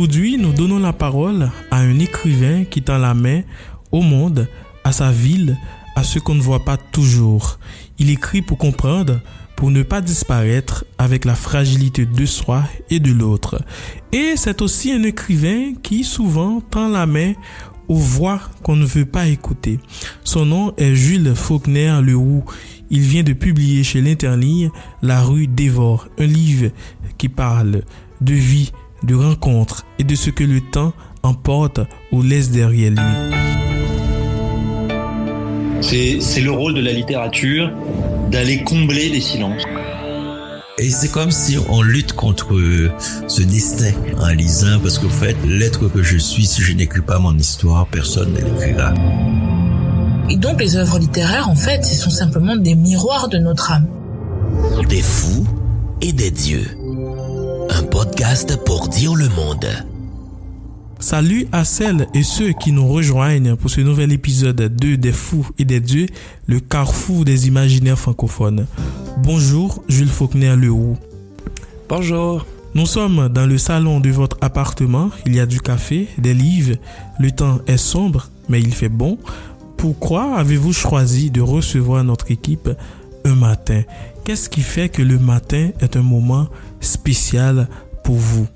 Aujourd'hui, nous donnons la parole à un écrivain qui tend la main au monde, à sa ville, à ceux qu'on ne voit pas toujours. Il écrit pour comprendre, pour ne pas disparaître avec la fragilité de soi et de l'autre. Et c'est aussi un écrivain qui souvent tend la main aux voix qu'on ne veut pas écouter. Son nom est Jules Faulkner-Leroux. Il vient de publier chez l'Interligne La rue dévore, un livre qui parle de vie, de rencontres et de ce que le temps emporte ou laisse derrière lui. C'est le rôle de la littérature d'aller combler des silences. Et c'est comme si on lutte contre ce destin en lisant, parce qu'en fait, l'être que je suis, si je n'écris pas mon histoire, personne ne l'écrira. Et donc les œuvres littéraires, en fait, ce sont simplement des miroirs de notre âme. Des fous et des dieux. Un podcast pour dire le monde. Salut à celles et ceux qui nous rejoignent pour ce nouvel épisode de Des fous et des dieux, le carrefour des imaginaires francophones. Bonjour, Jules Faulkner-Leroux. Bonjour. Nous sommes dans le salon de votre appartement. Il y a du café, des livres. Le temps est sombre, mais il fait bon. Pourquoi avez-vous choisi de recevoir notre équipe un matin? Qu'est-ce qui fait que le matin est un moment spécial pour vous?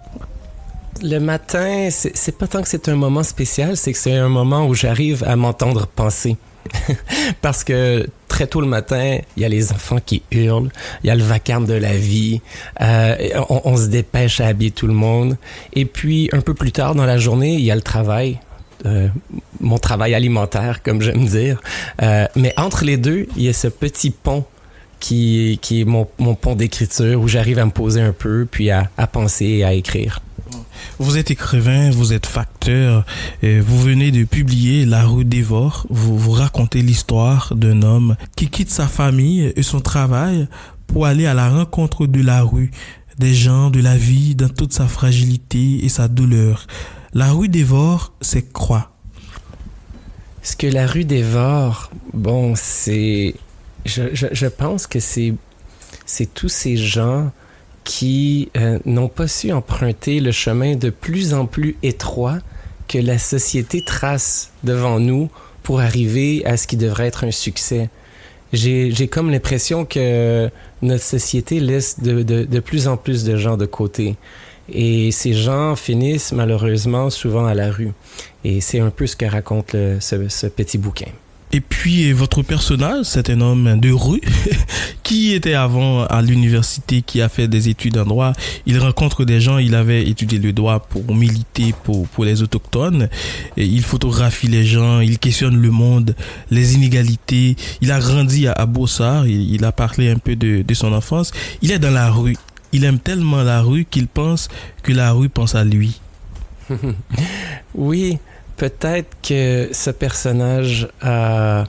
Le matin, c'est pas tant que c'est un moment spécial, c'est que c'est un moment où j'arrive à m'entendre penser. Parce que très tôt le matin, il y a les enfants qui hurlent, il y a le vacarme de la vie, on se dépêche à habiller tout le monde. Et puis, un peu plus tard dans la journée, il y a le travail. Mon travail alimentaire, comme j'aime dire. Mais entre les deux, il y a ce petit pont qui est mon pont d'écriture où j'arrive à me poser un peu, puis à penser et à écrire. Vous êtes écrivain, vous êtes facteur, et vous venez de publier La rue dévore. Vous racontez l'histoire d'un homme qui quitte sa famille et son travail pour aller à la rencontre de la rue, des gens, de la vie, dans toute sa fragilité et sa douleur. La rue dévore, c'est quoi? Ce que la rue dévore, bon, c'est... Je pense que c'est tous ces gens qui n'ont pas su emprunter le chemin de plus en plus étroit que la société trace devant nous pour arriver à ce qui devrait être un succès. J'ai comme l'impression que notre société laisse de plus en plus de gens de côté. Et ces gens finissent malheureusement souvent à la rue. Et c'est un peu ce que raconte ce petit bouquin. Et puis, votre personnage, c'est un homme de rue qui était avant à l'université, qui a fait des études en droit. Il rencontre des gens, il avait étudié le droit pour militer pour les autochtones. Et il photographie les gens, il questionne le monde, les inégalités. Il a grandi à Brossard, il a parlé un peu de son enfance. Il est dans la rue. Il aime tellement la rue qu'il pense que la rue pense à lui. Oui. Peut-être que ce personnage a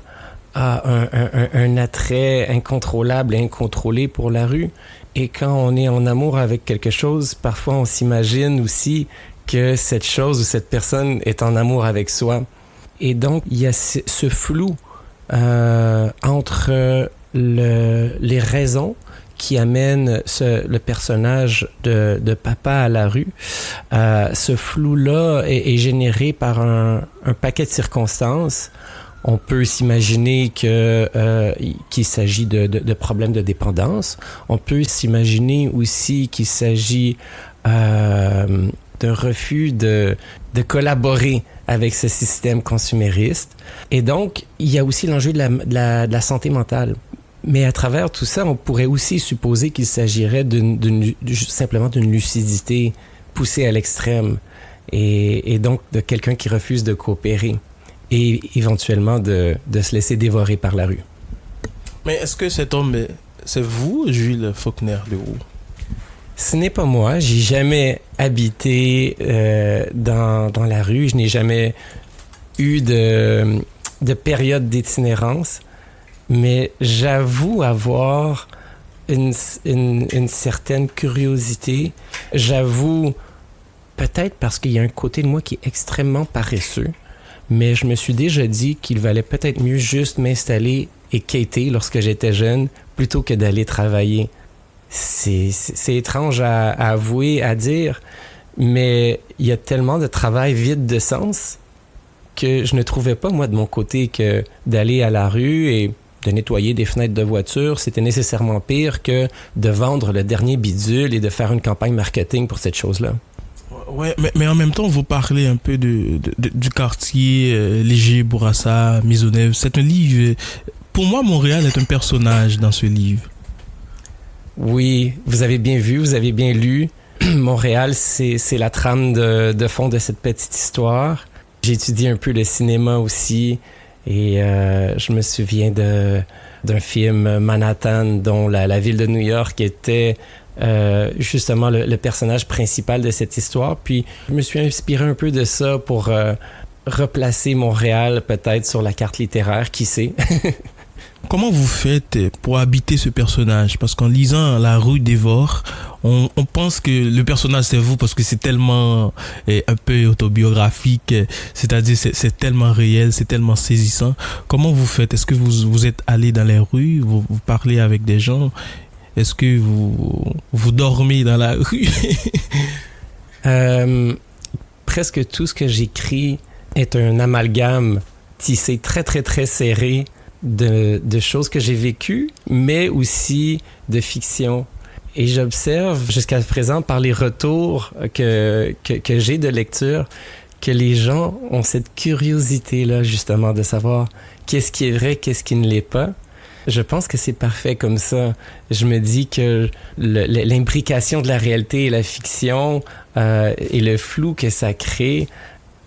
un attrait incontrôlable et incontrôlé pour la rue. Et quand on est en amour avec quelque chose, parfois on s'imagine aussi que cette chose ou cette personne est en amour avec soi. Et donc, il y a ce flou entre les raisons qui amène le personnage de papa à la rue. Ce flou-là est généré par un paquet de circonstances. On peut s'imaginer qu'il s'agit de problèmes de dépendance. On peut s'imaginer aussi qu'il s'agit d'un refus de collaborer avec ce système consumériste. Et donc, il y a aussi l'enjeu de la santé mentale. Mais à travers tout ça, on pourrait aussi supposer qu'il s'agirait simplement d'une lucidité poussée à l'extrême et donc de quelqu'un qui refuse de coopérer et éventuellement de se laisser dévorer par la rue. Mais est-ce que cet homme, c'est vous, Jules Faulkner-Leroux? Ce n'est pas moi. J'ai jamais habité dans la rue. Je n'ai jamais eu de période d'itinérance. Mais j'avoue avoir une certaine curiosité. J'avoue, peut-être parce qu'il y a un côté de moi qui est extrêmement paresseux, mais je me suis déjà dit qu'il valait peut-être mieux juste m'installer et quêter lorsque j'étais jeune plutôt que d'aller travailler. C'est étrange à avouer, à dire, Mais il y a tellement de travail vide de sens que je ne trouvais pas, moi, de mon côté, que d'aller à la rue et de nettoyer des fenêtres de voiture, c'était nécessairement pire que de vendre le dernier bidule et de faire une campagne marketing pour cette chose-là. Ouais, mais en même temps, vous parlez un peu du quartier Léger, Bourassa, Maisonneuve. C'est un livre... Pour moi, Montréal est un personnage dans ce livre. Oui, vous avez bien vu, vous avez bien lu. Montréal, c'est la trame de fond de cette petite histoire. J'ai étudié un peu le cinéma aussi et je me souviens d'un film Manhattan dont la ville de New York était justement le personnage principal de cette histoire. Puis je me suis inspiré un peu de ça pour replacer Montréal peut-être sur la carte littéraire, qui sait. Comment vous faites pour habiter ce personnage? Parce qu'en lisant La rue dévore, on pense que le personnage c'est vous parce que c'est tellement un peu autobiographique, c'est-à-dire c'est tellement réel, c'est tellement saisissant. Comment vous faites? Est-ce que vous êtes allé dans les rues, vous parlez avec des gens? Est-ce que vous dormez dans la rue? Presque tout ce que j'écris est un amalgame tissé très, très, très serré de choses que j'ai vécues, mais aussi de fiction. Et j'observe jusqu'à présent, par les retours que j'ai de lecture, que les gens ont cette curiosité-là, justement, de savoir qu'est-ce qui est vrai, qu'est-ce qui ne l'est pas. Je pense que c'est parfait comme ça. Je me dis que l'imbrication de la réalité et la fiction et le flou que ça crée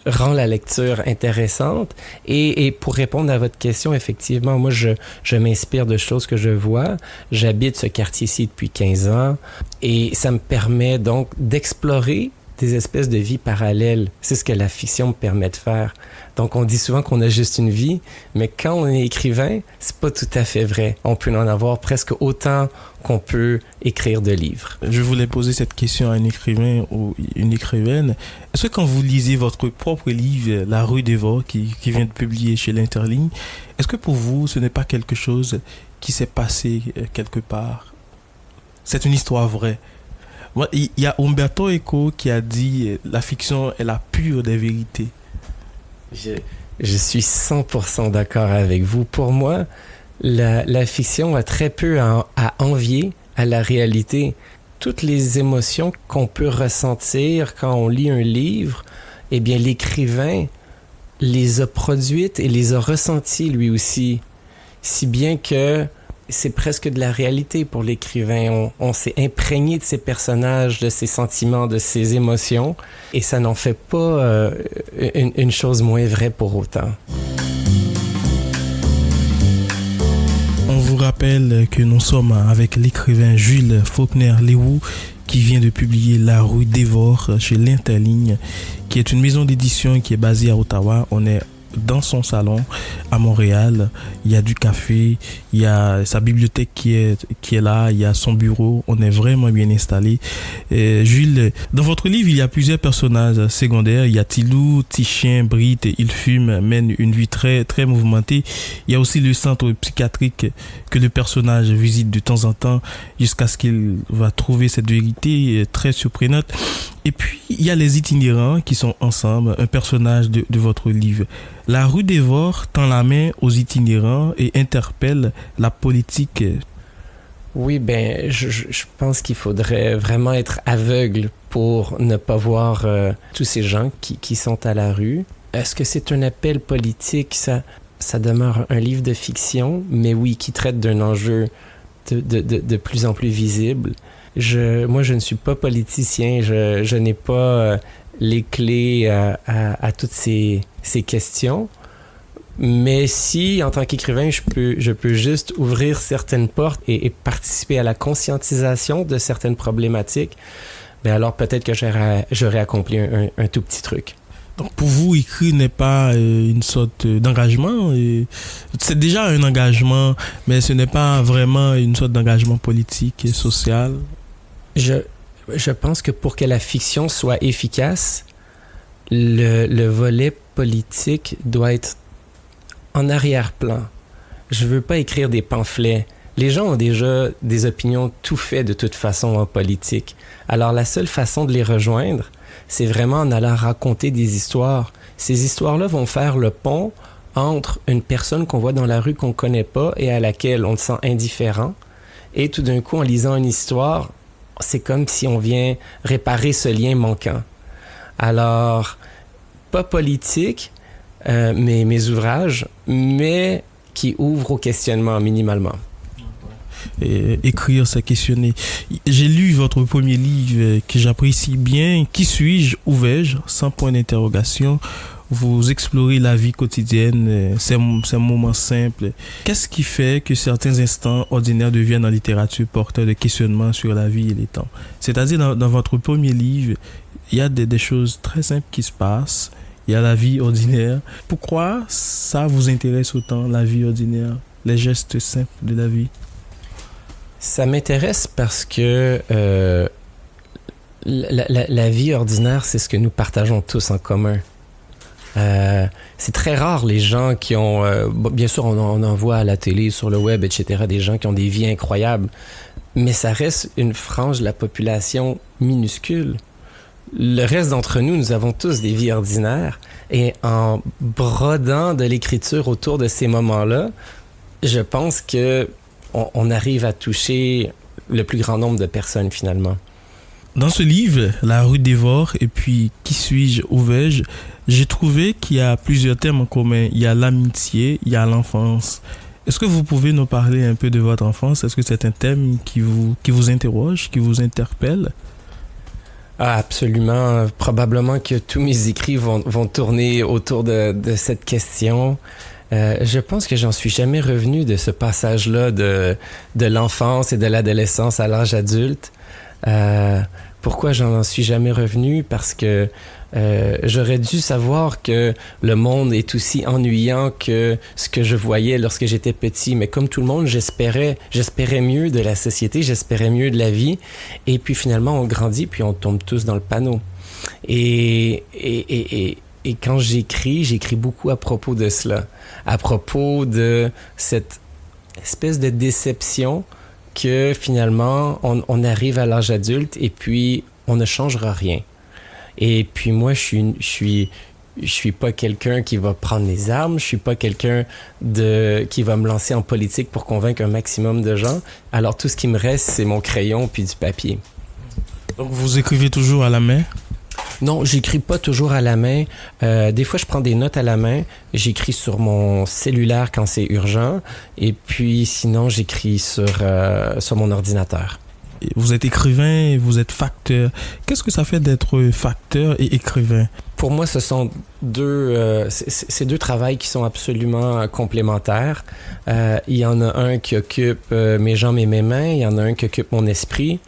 rend la lecture intéressante. Et pour répondre à votre question, effectivement, moi, je m'inspire de choses que je vois. J'habite ce quartier-ci depuis 15 ans et ça me permet donc d'explorer des espèces de vies parallèles. C'est ce que la fiction me permet de faire. Donc, on dit souvent qu'on a juste une vie, mais quand on est écrivain, c'est pas tout à fait vrai. On peut en avoir presque autant qu'on peut écrire de livres. Je voulais poser cette question à un écrivain ou une écrivaine. Est-ce que quand vous lisez votre propre livre, La rue dévore, qui vient de publier chez l'Interligne, est-ce que pour vous, ce n'est pas quelque chose qui s'est passé quelque part? C'est une histoire vraie. Il y a Umberto Eco qui a dit « La fiction est la pure des vérités ». Je suis 100% d'accord avec vous. Pour moi, la fiction a très peu à envier à la réalité. Toutes les émotions qu'on peut ressentir quand on lit un livre, eh bien, l'écrivain les a produites et les a ressenties lui aussi. Si bien que c'est presque de la réalité pour l'écrivain. On s'est imprégné de ses personnages, de ses sentiments, de ses émotions, et ça n'en fait pas une chose moins vraie pour autant. On vous rappelle que nous sommes avec l'écrivain Jules Faulkner-Leroux qui vient de publier La rue dévore chez l'Interligne, qui est une maison d'édition qui est basée à Ottawa. On est dans son salon à Montréal. Il y a du café, il y a sa bibliothèque qui est là, il y a son bureau. On est vraiment bien installé. Jules, dans votre livre, il y a plusieurs personnages secondaires. Il y a Tilou, Tichien, Brit, il fume, mène une vie très, très mouvementée. Il y a aussi le centre psychiatrique que le personnage visite de temps en temps jusqu'à ce qu'il va trouver cette vérité très surprenante. Et puis, il y a les itinérants qui sont ensemble, un personnage de votre livre. La rue dévore tend la main aux itinérants et interpelle la politique. Oui, ben, je pense qu'il faudrait vraiment être aveugle pour ne pas voir tous ces gens qui sont à la rue. Est-ce que c'est un appel politique? Ça demeure un livre de fiction, mais oui, qui traite d'un enjeu de plus en plus visible. Moi, je ne suis pas politicien, je n'ai pas les clés à toutes ces questions. Mais si, en tant qu'écrivain, je peux juste ouvrir certaines portes et participer à la conscientisation de certaines problématiques, ben alors peut-être que j'aurais accompli un tout petit truc. Donc pour vous, écrire n'est pas une sorte d'engagement. C'est déjà un engagement, mais ce n'est pas vraiment une sorte d'engagement politique et social. Je pense que pour que la fiction soit efficace, le volet politique doit être en arrière-plan. Je veux pas écrire des pamphlets. Les gens ont déjà des opinions tout faites de toute façon en politique. Alors la seule façon de les rejoindre, c'est vraiment en allant raconter des histoires. Ces histoires-là vont faire le pont entre une personne qu'on voit dans la rue qu'on connaît pas et à laquelle on se sent indifférent. Et tout d'un coup, en lisant une histoire, c'est comme si on vient réparer ce lien manquant. Alors, pas politique, mes ouvrages, mais qui ouvrent au questionnement minimalement. Écrire, c'est questionner. J'ai lu votre premier livre que j'apprécie bien. Qui suis-je? Où vais-je? Sans point d'interrogation. Vous explorez la vie quotidienne, ces moments simples. Qu'est-ce qui fait que certains instants ordinaires deviennent en littérature porteurs de questionnements sur la vie et les temps? C'est-à-dire, dans votre premier livre, il y a des choses très simples qui se passent. Il y a la vie ordinaire. Pourquoi ça vous intéresse autant, la vie ordinaire, les gestes simples de la vie? Ça m'intéresse parce que la vie ordinaire, c'est ce que nous partageons tous en commun. C'est très rare les gens qui ont... bien sûr, on en voit à la télé, sur le web, etc., des gens qui ont des vies incroyables, mais ça reste une frange de la population minuscule. Le reste d'entre nous, nous avons tous des vies ordinaires, et en brodant de l'écriture autour de ces moments-là, je pense que on arrive à toucher le plus grand nombre de personnes, finalement. Dans ce livre, La rue dévore et puis Qui suis-je, où vais-je, j'ai trouvé qu'il y a plusieurs thèmes en commun. Il y a l'amitié, il y a l'enfance. Est-ce que vous pouvez nous parler un peu de votre enfance? Est-ce que c'est un thème qui vous interroge, qui vous interpelle? Ah, absolument. Probablement que tous mes écrits vont tourner autour de cette question. Je pense que j'en suis jamais revenu de ce passage-là de l'enfance et de l'adolescence à l'âge adulte. Pourquoi j'en suis jamais revenu? Parce que j'aurais dû savoir que le monde est aussi ennuyant que ce que je voyais lorsque j'étais petit. Mais comme tout le monde, j'espérais mieux de la société, j'espérais mieux de la vie. Et puis finalement, on grandit, puis on tombe tous dans le panneau. Et quand j'écris beaucoup à propos de cela, à propos de cette espèce de déception que finalement, on arrive à l'âge adulte et puis on ne changera rien. Et puis moi, je suis pas quelqu'un qui va prendre les armes, je suis pas quelqu'un qui va me lancer en politique pour convaincre un maximum de gens. Alors tout ce qui me reste, c'est mon crayon puis du papier. Donc vous écrivez toujours à la main? Non, j'écris pas toujours à la main. Des fois, je prends des notes à la main. J'écris sur mon cellulaire quand c'est urgent. Et puis, sinon, j'écris sur mon ordinateur. Vous êtes écrivain, vous êtes facteur. Qu'est-ce que ça fait d'être facteur et écrivain? Pour moi, ce sont ces deux travails qui sont absolument complémentaires. Il y en a un qui occupe mes jambes et mes mains. Il y en a un qui occupe mon esprit.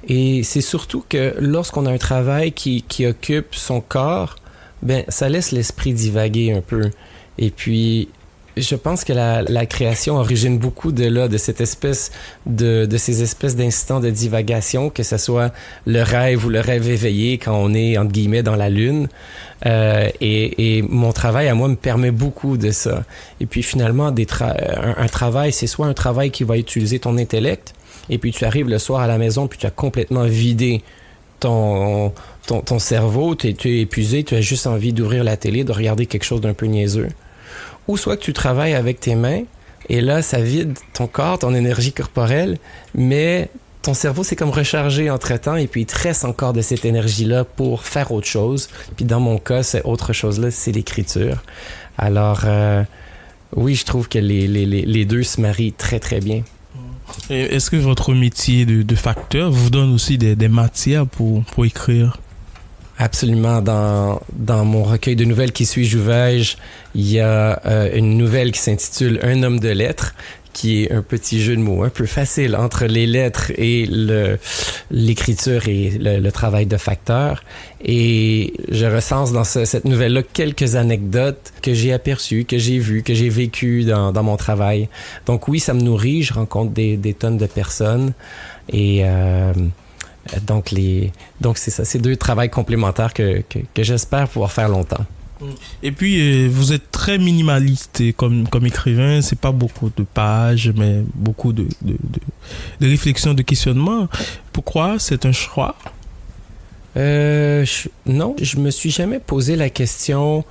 Et c'est surtout que lorsqu'on a un travail qui occupe son corps, ben ça laisse l'esprit divaguer un peu. Et puis, je pense que la création origine beaucoup de cette espèce de ces espèces d'instants de divagation, que ce soit le rêve ou le rêve éveillé quand on est, entre guillemets, dans la lune. Et mon travail à moi me permet beaucoup de ça. Et puis finalement, un travail, c'est soit un travail qui va utiliser ton intellect, et puis tu arrives le soir à la maison, puis tu as complètement vidé ton cerveau, tu es épuisé, tu as juste envie d'ouvrir la télé, de regarder quelque chose d'un peu niaiseux. Ou soit que tu travailles avec tes mains, et là, ça vide ton corps, ton énergie corporelle, mais ton cerveau s'est comme rechargé entre-temps, et puis il te reste encore de cette énergie-là pour faire autre chose. Puis dans mon cas, cette autre chose-là, c'est l'écriture. Alors, oui, je trouve que les deux se marient très, très bien. Et est-ce que votre métier de facteur vous donne aussi des matières pour écrire? Absolument. Dans mon recueil de nouvelles Qui suis-je, où vais-je, il y a une nouvelle qui s'intitule Un homme de lettres, qui est un petit jeu de mots un peu facile entre les lettres et l'écriture et le travail de facteur. Et je recense dans cette nouvelle-là quelques anecdotes que j'ai aperçues, que j'ai vues, que j'ai vécues dans mon travail. Donc oui, ça me nourrit, je rencontre des tonnes de personnes. Et donc c'est ça, c'est deux travails complémentaires que j'espère pouvoir faire longtemps. Et puis, vous êtes très minimaliste comme écrivain. C'est pas beaucoup de pages, mais beaucoup de réflexions, de questionnements. Pourquoi c'est un choix? Non, je me suis jamais posé la question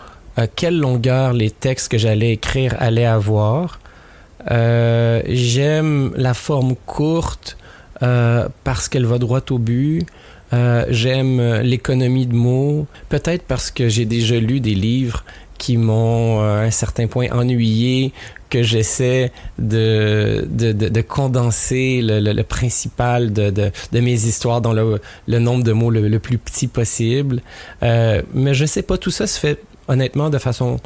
quelle longueur les textes que j'allais écrire allaient avoir. J'aime la forme courte parce qu'elle va droit au but. J'aime l'économie de mots, peut-être parce que j'ai déjà lu des livres qui m'ont à un certain point ennuyé, que j'essaie de condenser le principal de mes histoires dans le nombre de mots le plus petit possible. Mais je sais pas, tout ça se fait honnêtement de façon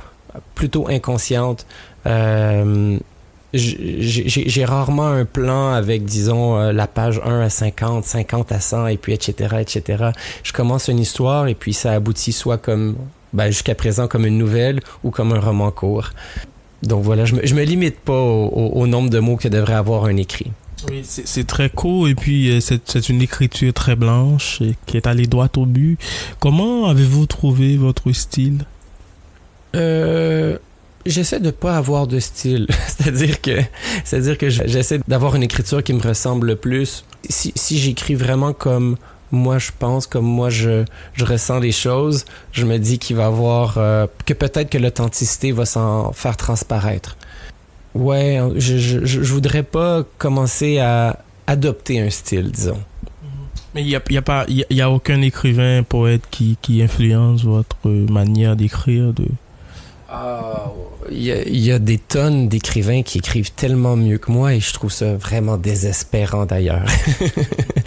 plutôt inconsciente. J'ai rarement un plan avec, disons, la page 1 à 50, 50 à 100, et puis etc., etc. Je commence une histoire et puis ça aboutit soit comme, jusqu'à présent, comme une nouvelle ou comme un roman court. Donc voilà, je me limite pas au nombre de mots que devrait avoir un écrit. Oui, c'est très court et puis c'est une écriture très blanche et qui est allée droit au but. Comment avez-vous trouvé votre style? J'essaie de pas avoir de style. C'est-à-dire que j'essaie d'avoir une écriture qui me ressemble le plus. Si j'écris vraiment comme moi je pense, comme moi je ressens les choses, je me dis qu'il va y avoir que peut-être que l'authenticité va s'en faire transparaître. Ouais, je voudrais pas commencer à adopter un style, disons. Mais il y a aucun écrivain, poète qui influence votre manière d'écrire Il y a des tonnes d'écrivains qui écrivent tellement mieux que moi et je trouve ça vraiment désespérant d'ailleurs.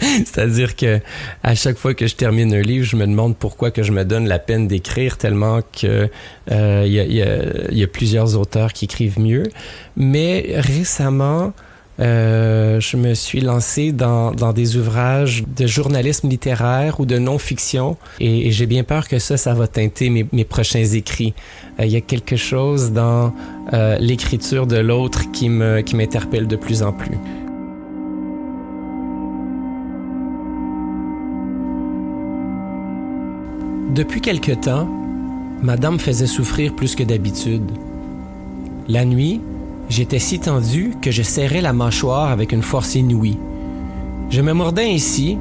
C'est-à-dire que à chaque fois que je termine un livre, je me demande pourquoi que je me donne la peine d'écrire tellement que il y a plusieurs auteurs qui écrivent mieux. Mais récemment, je me suis lancé dans des ouvrages de journalisme littéraire ou de non-fiction et j'ai bien peur que ça va teinter mes prochains écrits. Il y a quelque chose dans l'écriture de l'autre qui m'interpelle de plus en plus. Depuis quelque temps, Madame faisait souffrir plus que d'habitude. La nuit, j'étais si tendu que je serrais la mâchoire avec une force inouïe. Je me mordais ainsi,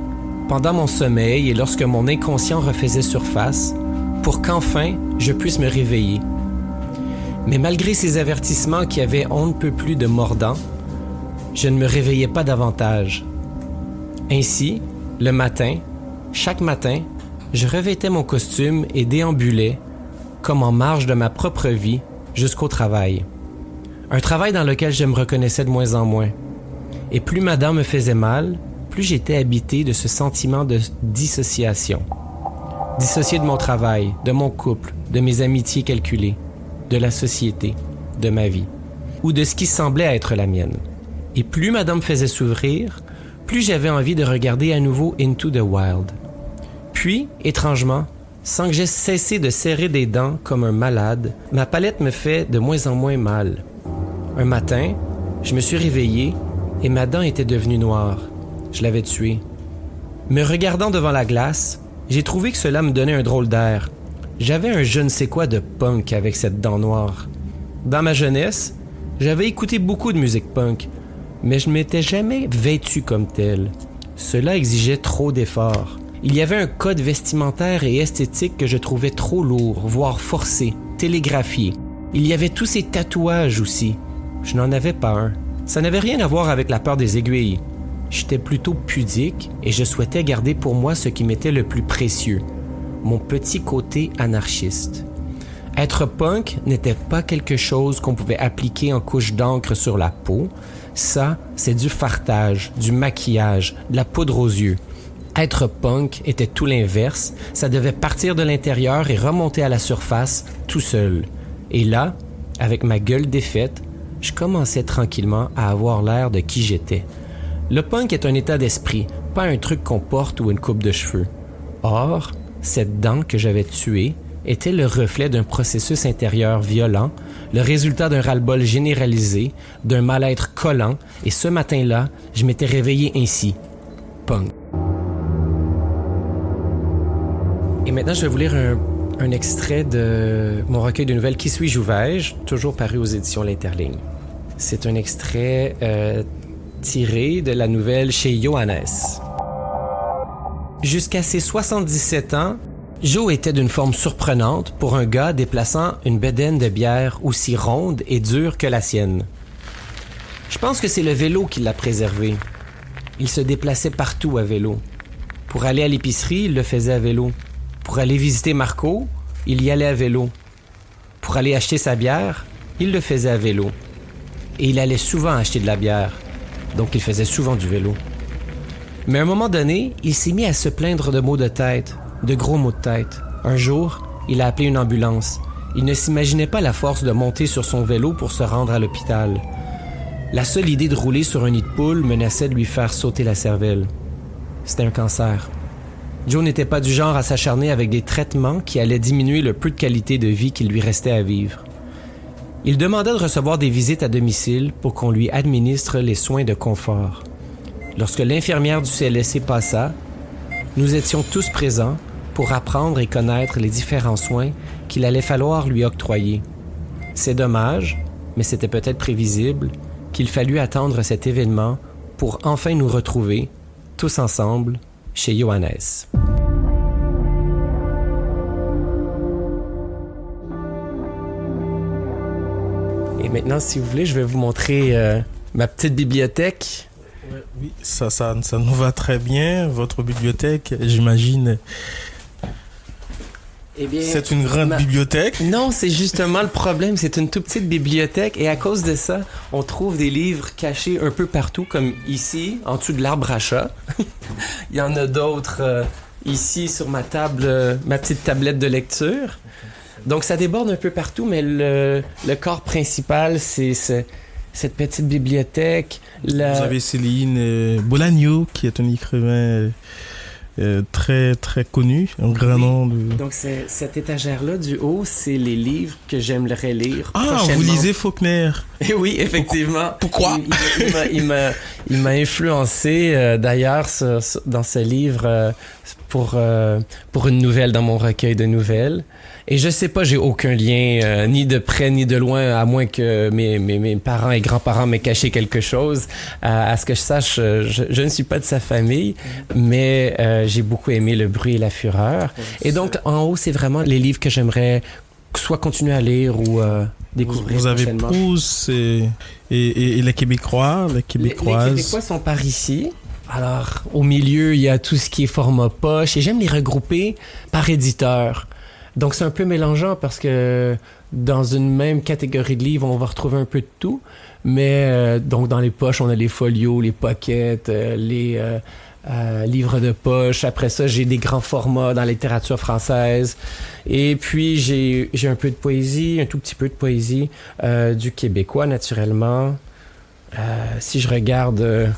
pendant mon sommeil et lorsque mon inconscient refaisait surface, pour qu'enfin je puisse me réveiller. Mais malgré ces avertissements qui avaient on ne peut plus de mordant, je ne me réveillais pas davantage. Ainsi, le matin, chaque matin, je revêtais mon costume et déambulais, comme en marge de ma propre vie, jusqu'au travail. Un travail dans lequel je me reconnaissais de moins en moins. Et plus ma dent me faisait mal, plus j'étais habité de ce sentiment de dissociation. Dissocié de mon travail, de mon couple, de mes amitiés calculées, de la société, de ma vie, ou de ce qui semblait être la mienne. Et plus ma dent me faisait s'ouvrir, plus j'avais envie de regarder à nouveau Into the Wild. Puis, étrangement, sans que j'aie cessé de serrer des dents comme un malade, ma palette me fait de moins en moins mal. Un matin, je me suis réveillé et ma dent était devenue noire. Je l'avais tuée. Me regardant devant la glace, j'ai trouvé que cela me donnait un drôle d'air. J'avais un je ne sais quoi de punk avec cette dent noire. Dans ma jeunesse, j'avais écouté beaucoup de musique punk, mais je ne m'étais jamais vêtu comme tel. Cela exigeait trop d'efforts. Il y avait un code vestimentaire et esthétique que je trouvais trop lourd, voire forcé, télégraphié. Il y avait tous ces tatouages aussi. Je n'en avais pas un. Ça n'avait rien à voir avec la peur des aiguilles. J'étais plutôt pudique et je souhaitais garder pour moi ce qui m'était le plus précieux, mon petit côté anarchiste. Être punk n'était pas quelque chose qu'on pouvait appliquer en couche d'encre sur la peau. Ça, c'est du fartage, du maquillage, de la poudre aux yeux. Être punk était tout l'inverse, ça devait partir de l'intérieur et remonter à la surface tout seul. Et là, avec ma gueule défaite, je commençais tranquillement à avoir l'air de qui j'étais. Le punk est un état d'esprit, pas un truc qu'on porte ou une coupe de cheveux. Or, cette dent que j'avais tuée était le reflet d'un processus intérieur violent, le résultat d'un ras-le-bol généralisé, d'un mal-être collant, et ce matin-là, je m'étais réveillé ainsi. Punk. Et maintenant, je vais vous lire un extrait de mon recueil de nouvelles « Qui suis-je, où vais-je ?», toujours paru aux éditions L'Interligne. C'est un extrait tiré de la nouvelle chez Johannes. Jusqu'à ses 77 ans, Joe était d'une forme surprenante pour un gars déplaçant une bedaine de bière aussi ronde et dure que la sienne. Je pense que c'est le vélo qui l'a préservé. Il se déplaçait partout à vélo. Pour aller à l'épicerie, il le faisait à vélo. Pour aller visiter Marco, il y allait à vélo. Pour aller acheter sa bière, il le faisait à vélo. Et il allait souvent acheter de la bière. Donc il faisait souvent du vélo. Mais à un moment donné, il s'est mis à se plaindre de maux de tête, de gros maux de tête. Un jour, il a appelé une ambulance. Il ne s'imaginait pas la force de monter sur son vélo pour se rendre à l'hôpital. La seule idée de rouler sur un nid de poule menaçait de lui faire sauter la cervelle. C'était un cancer. Joe n'était pas du genre à s'acharner avec des traitements qui allaient diminuer le peu de qualité de vie qu'il lui restait à vivre. Il demandait de recevoir des visites à domicile pour qu'on lui administre les soins de confort. Lorsque l'infirmière du CLSC passa, nous étions tous présents pour apprendre et connaître les différents soins qu'il allait falloir lui octroyer. C'est dommage, mais c'était peut-être prévisible, qu'il fallut attendre cet événement pour enfin nous retrouver, tous ensemble, chez Johannes. Et maintenant, si vous voulez, je vais vous montrer ma petite bibliothèque. Oui, ça nous va très bien. Votre bibliothèque, j'imagine. Eh bien, c'est une grande bibliothèque. Non, c'est justement le problème. C'est une toute petite bibliothèque et à cause de ça, on trouve des livres cachés un peu partout, comme ici, en dessous de l'arbre à chat. Il y en a d'autres ici sur ma table, ma petite tablette de lecture. Donc ça déborde un peu partout, mais le corps principal, c'est cette petite bibliothèque. Vous avez Céline Bolagno, qui est un écrivain très très connu, un grand nom de... Donc cette étagère-là du haut, c'est les livres que j'aimerais lire prochainement. Ah, vous lisez Faulkner? Oui, effectivement. Pourquoi? Il m'a influencé d'ailleurs dans ce livre pour une nouvelle dans mon recueil de nouvelles. Et je sais pas, j'ai aucun lien, ni de près ni de loin, à moins que mes parents et grands-parents m'aient caché quelque chose. À ce que je sache, je ne suis pas de sa famille, mais j'ai beaucoup aimé Le bruit et la fureur. Et donc, en haut, c'est vraiment les livres que j'aimerais soit continuer à lire ou découvrir Vous avez prochainement. Proust et les Québécois, les Québécoises. Les Québécois sont par ici. Alors, au milieu, il y a tout ce qui est format poche et j'aime les regrouper par éditeur. Donc, c'est un peu mélangeant parce que dans une même catégorie de livres, on va retrouver un peu de tout. Mais donc, dans les poches, on a les folios, les pockets, les livres de poche. Après ça, j'ai des grands formats dans la littérature française. Et puis, j'ai un peu de poésie, un tout petit peu de poésie du québécois, naturellement. Si je regarde...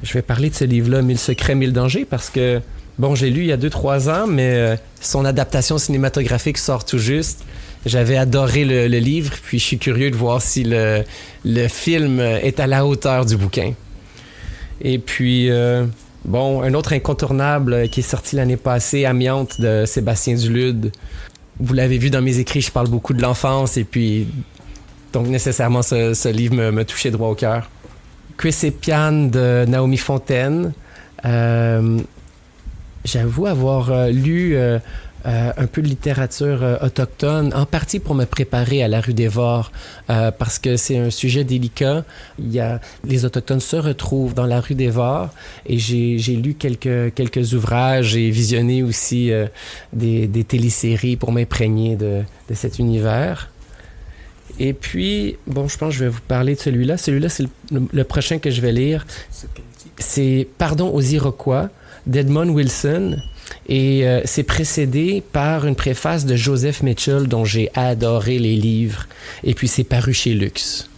je vais parler de ce livre-là, 1000 secrets, 1000 dangers, parce que... Bon, j'ai lu il y a 2-3 ans, mais son adaptation cinématographique sort tout juste. J'avais adoré le livre, puis je suis curieux de voir si le film est à la hauteur du bouquin. Et puis, bon, un autre incontournable qui est sorti l'année passée, Amiante, de Sébastien Dulude. Vous l'avez vu dans mes écrits, je parle beaucoup de l'enfance, et puis, donc nécessairement, ce livre me touchait droit au cœur. Chris et Piane de Naomi Fontaine. J'avoue avoir lu un peu de littérature autochtone, en partie pour me préparer à la rue des Vors, parce que c'est un sujet délicat. Les Autochtones se retrouvent dans la rue des Vors, et j'ai lu quelques ouvrages et visionné aussi des téléséries pour m'imprégner de cet univers. Et puis, bon, je pense que je vais vous parler de celui-là. Celui-là, c'est le prochain que je vais lire. C'est Pardon aux Iroquois d'Edmund Wilson, et c'est précédé par une préface de Joseph Mitchell dont j'ai adoré les livres, et puis c'est paru chez Luxe.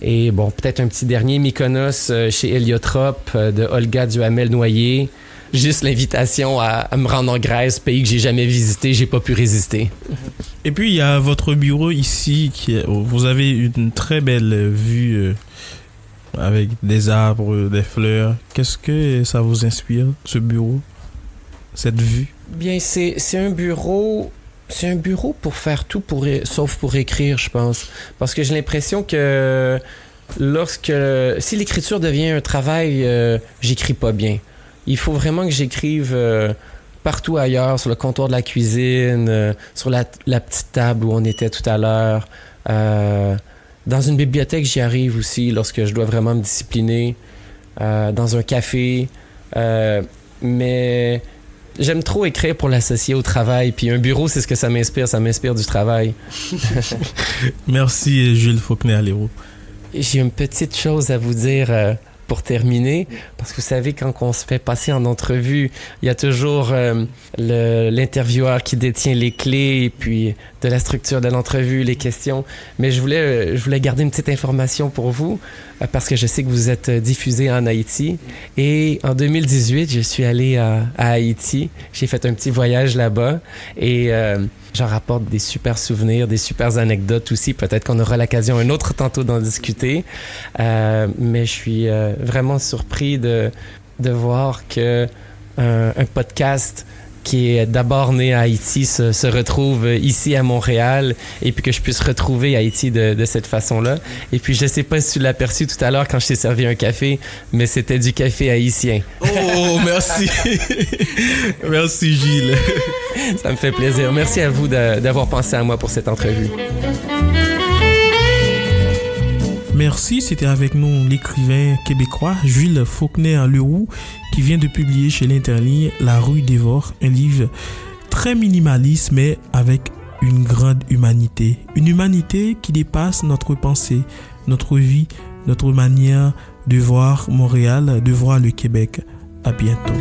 Et bon, peut-être un petit dernier, Mykonos chez Héliotrope de Olga Duhamel-Noyer. Juste l'invitation à me rendre en Grèce, pays que j'ai jamais visité, j'ai pas pu résister. Et puis il y a votre bureau ici, vous avez une très belle vue avec des arbres, des fleurs. Qu'est-ce que ça vous inspire, ce bureau, cette vue? Bien, c'est un bureau pour faire tout, sauf pour écrire, je pense. Parce que j'ai l'impression que si l'écriture devient un travail, j'écris pas bien. il faut vraiment que j'écrive partout ailleurs, sur le comptoir de la cuisine, sur la petite table où on était tout à l'heure. Dans une bibliothèque, j'y arrive aussi lorsque je dois vraiment me discipliner. Dans un café. Mais j'aime trop écrire pour l'associer au travail. Puis un bureau, c'est ce que ça m'inspire du travail. Merci Jules Faulkner-Leroux. J'ai une petite chose à vous dire pour terminer, parce que vous savez, quand on se fait passer en entrevue, il y a toujours l'intervieweur qui détient les clés, et puis de la structure de l'entrevue, les questions. Mais je voulais garder une petite information pour vous, parce que je sais que vous êtes diffusé en Haïti. Et en 2018, je suis allé à Haïti. J'ai fait un petit voyage là-bas, et j'en rapporte des super souvenirs, des super anecdotes aussi. Peut-être qu'on aura l'occasion un autre tantôt d'en discuter. Mais je suis vraiment surpris de voir que un podcast qui est d'abord né à Haïti se retrouve ici à Montréal, et puis que je puisse retrouver Haïti de cette façon-là. Et puis je sais pas si tu l'as aperçu tout à l'heure quand je t'ai servi un café, mais c'était du café haïtien. Oh, merci. Merci Gilles. Ça me fait plaisir. Merci à vous d'avoir pensé à moi pour cette entrevue. Merci, c'était avec nous l'écrivain québécois Jules Faulkner-Leroux qui vient de publier chez l'Interligne La Rue dévore, un livre très minimaliste mais avec une grande humanité. Une humanité qui dépasse notre pensée, notre vie, notre manière de voir Montréal, de voir le Québec. À bientôt.